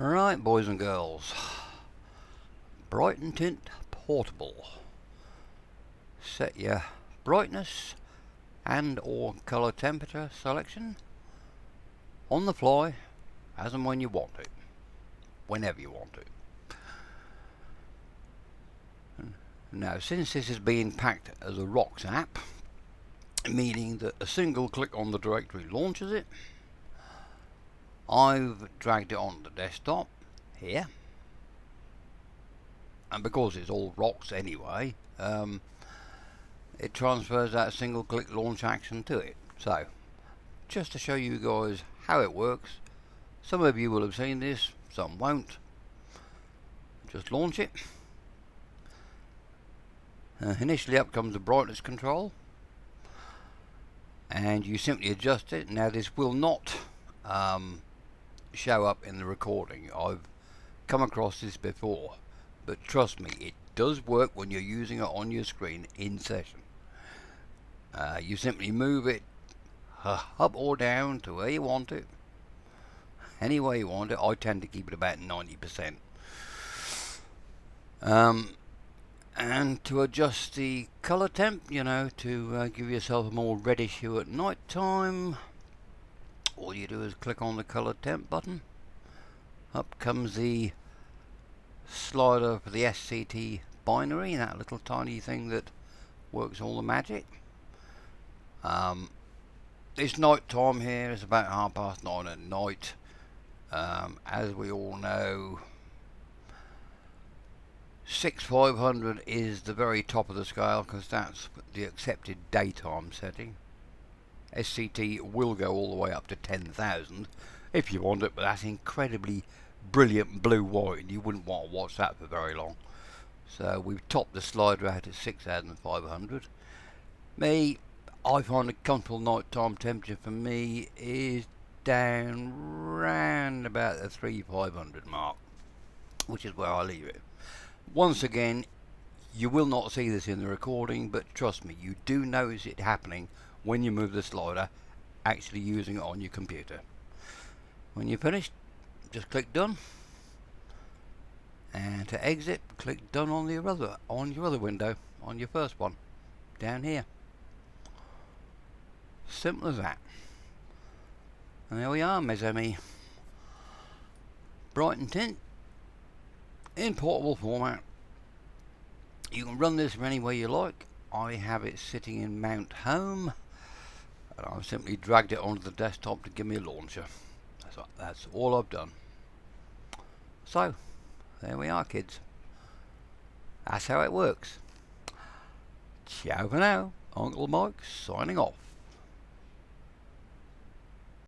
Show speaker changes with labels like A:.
A: Right, boys and girls, Bright&Tint-portable. Set your brightness and or colour temperature selection on the fly as and when you want it, whenever you want it. Now, since this is being packed as a ROX app, meaning that a single click on the directory launches it, I've dragged it on the desktop here, and because it's all ROX anyway, it transfers that single click launch action to it. So just to show you guys how it works, some of you will have seen this, some won't. Just launch it. Initially up comes the brightness control, and you simply adjust it. Now this will not show up in the recording. I've come across this before, but trust me, it does work when you're using it on your screen in session. You simply move it up or down to where you want it, any way you want it. I tend to keep it about 90%. And to adjust the colour temp, to give yourself a more reddish hue at night time, all you do is click on the colour temp button. Up comes the slider for the SCT binary, that little tiny thing that works all the magic. It's night time here, it's about 9:30 at night. As we all know, 6500 is the very top of the scale because that's the accepted daytime setting. SCT will go all the way up to 10,000 if you want it, but that's incredibly brilliant blue-white and you wouldn't want to watch that for very long. So we've topped the slider out at 6500. I find a comfortable nighttime temperature for me is down round about the 3500 mark, which is where I leave it. Once again, you will not see this in the recording, but trust me, you do notice it happening when you move the slider, actually using it on your computer. When you're finished, just click done, and to exit, click done on your other window, on your first one, down here. Simple as that. And there we are, mes amis. Bright&Tint in portable format. You can run this any way you like. I have it sitting in Mount Home, and I've simply dragged it onto the desktop to give me a launcher. That's all I've done. So there we are, kids. That's how it works. Ciao for now. Uncle Mike signing off.